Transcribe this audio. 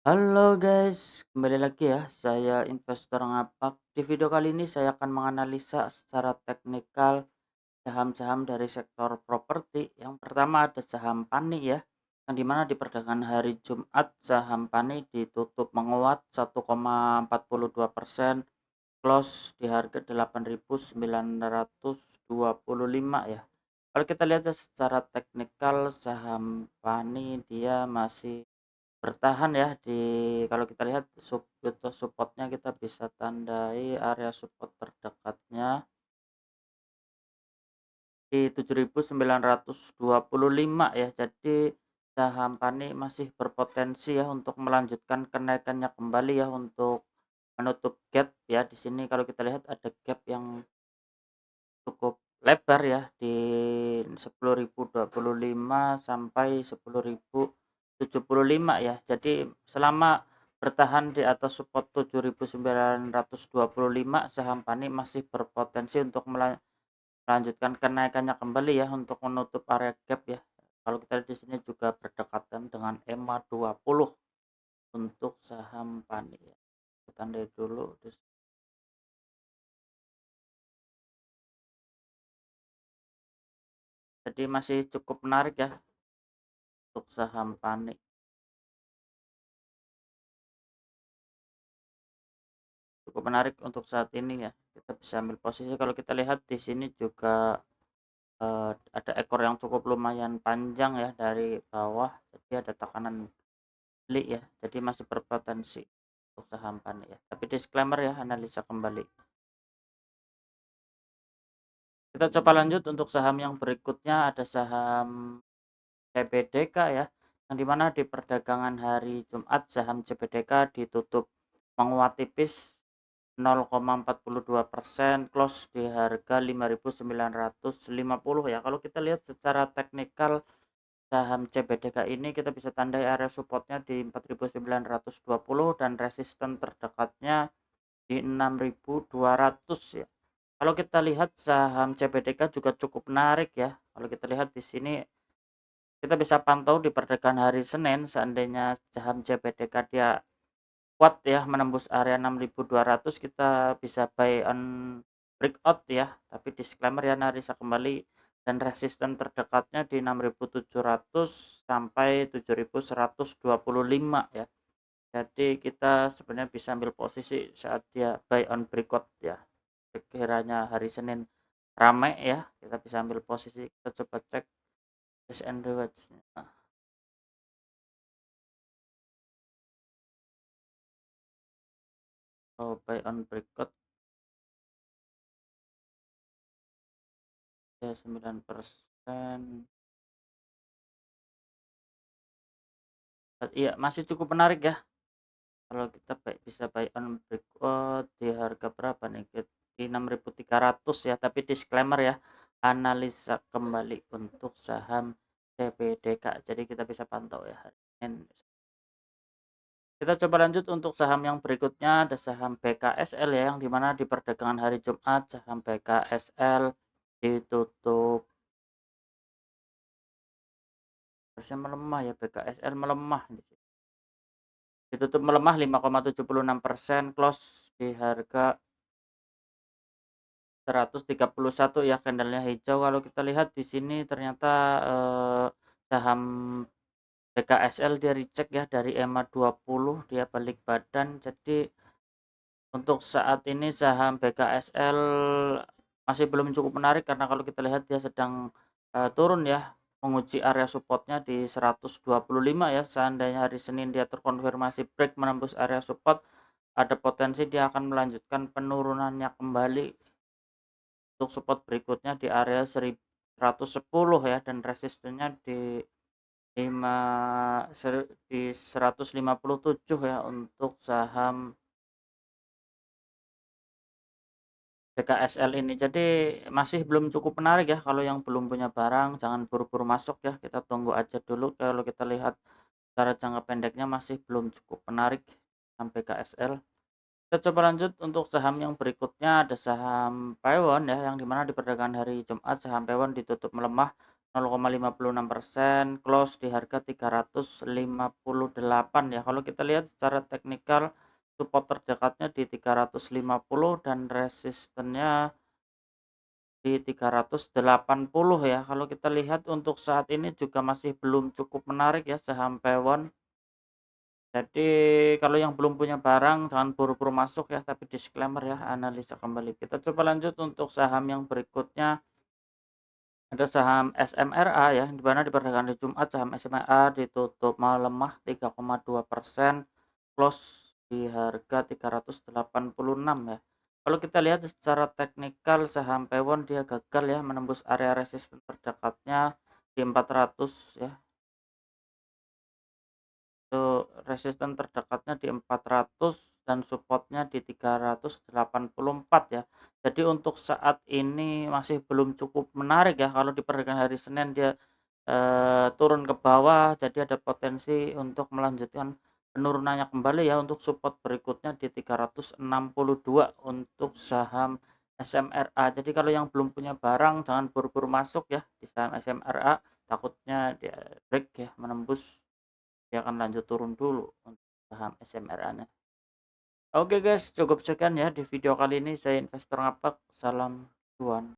Halo guys, kembali lagi ya. Saya investor ngapak. Di video kali ini saya akan menganalisa secara teknikal saham-saham dari sektor properti. Yang pertama ada saham Pani ya, yang dimana di perdagangan hari Jumat saham Pani ditutup menguat 1,42%, close di harga 8.925 ya. Kalau kita lihat ya secara teknikal saham Pani dia masih bertahan ya di, kalau kita lihat itu supportnya kita bisa tandai area support terdekatnya di 7.925 ya. Jadi saham Pani masih berpotensi ya untuk melanjutkan kenaikannya kembali ya, untuk menutup gap ya. Di sini kalau kita lihat ada gap yang cukup lebar ya di 10.025 sampai 10.075 ya. Jadi selama bertahan di atas support 7.925, saham Pani masih berpotensi untuk melanjutkan kenaikannya kembali ya, untuk menutup area gap ya. Kalau kita lihat di sini juga berdekatan dengan EMA 20 untuk saham Pani ya. Kita tandai dulu jadi masih cukup menarik ya untuk saham Pani. Cukup menarik untuk saat ini ya. Kita bisa ambil posisi, kalau kita lihat di sini juga ada ekor yang cukup lumayan panjang ya dari bawah, jadi ada tekanan beli ya. Jadi masih berpotensi untuk saham Pani ya. Tapi disclaimer ya, analisa kembali. Kita coba lanjut untuk saham yang berikutnya, ada saham CBDK ya, yang dimana di perdagangan hari Jumat saham CBDK ditutup menguat tipis 0,42%, close di harga 5.950 ya. Kalau kita lihat secara teknikal saham CBDK ini kita bisa tandai area supportnya di 4.920 dan resisten terdekatnya di 6.200 ya. Kalau kita lihat saham CBDK juga cukup menarik ya. Kalau kita lihat di sini kita bisa pantau di perdagangan hari Senin, seandainya saham CBDK dia kuat ya menembus area 6.200, kita bisa buy on breakout ya. Tapi disclaimer ya, analisa kembali, dan resisten terdekatnya di 6.700 sampai 7.125 ya. Jadi kita sebenarnya bisa ambil posisi saat dia buy on breakout ya. Sekiranya hari Senin ramai ya, kita bisa ambil posisi. Kita coba cek S&D Watch-nya. Oh, buy on breakout ya 9%. Iya, masih cukup menarik ya. Kalau kita bisa buy on breakout di harga berapa nih? Di 6.300 ya. Tapi disclaimer ya, analisa kembali untuk saham CBDK. Jadi kita bisa pantau ya hari Senin. Kita coba lanjut untuk saham yang berikutnya, ada saham BKSL ya, yang dimana di perdagangan hari Jumat saham BKSL ditutup, harusnya melemah ya, BKSL melemah, ditutup melemah 5,76%, close di harga 131 ya, candlenya hijau. Kalau kita lihat di sini ternyata saham BKSL dia recheck ya dari EMA 20, dia balik badan. Jadi untuk saat ini saham BKSL masih belum cukup menarik, karena kalau kita lihat dia sedang turun ya, menguji area supportnya di 125 ya. Seandainya hari Senin dia terkonfirmasi break menembus area support, ada potensi dia akan melanjutkan penurunannya kembali untuk support berikutnya di area 110 ya, dan resistennya di 157 ya untuk saham BKSL ini. Jadi masih belum cukup menarik ya, kalau yang belum punya barang jangan buru-buru masuk ya, kita tunggu aja dulu. Kalau kita lihat secara jangka pendeknya masih belum cukup menarik saham BKSL. Kita coba lanjut untuk saham yang berikutnya, ada saham Paewon ya, yang dimana di perdagangan hari Jumat saham Paewon ditutup melemah 0,56%, close di harga 358 ya. Kalau kita lihat secara teknikal, support terdekatnya di 350 dan resistennya di 380 ya. Kalau kita lihat untuk saat ini juga masih belum cukup menarik ya saham Pewon. Jadi kalau yang belum punya barang jangan buru-buru masuk ya, tapi disclaimer ya, analisa kembali. Kita coba lanjut untuk saham yang berikutnya, ada saham SMRA ya, di mana di perdagangan di Jumat saham SMRA ditutup melemah 3,2%, close di harga 386 ya. Kalau kita lihat secara teknikal saham Pewon dia gagal ya menembus area resisten terdekatnya di 400 ya. Itu resisten terdekatnya di 400 dan supportnya di 384 ya. Jadi untuk saat ini masih belum cukup menarik ya, kalau di perdagangan hari Senin dia, turun ke bawah, jadi ada potensi untuk melanjutkan penurunannya kembali ya, untuk support berikutnya di 362 untuk saham SMRA. Jadi kalau yang belum punya barang jangan buru-buru masuk ya di saham SMRA, takutnya dia break ya, menembus dia akan lanjut turun dulu untuk saham SMRA-nya. Oke guys, cukup sekian ya di video kali ini. Saya investor ngapak, salam cuan.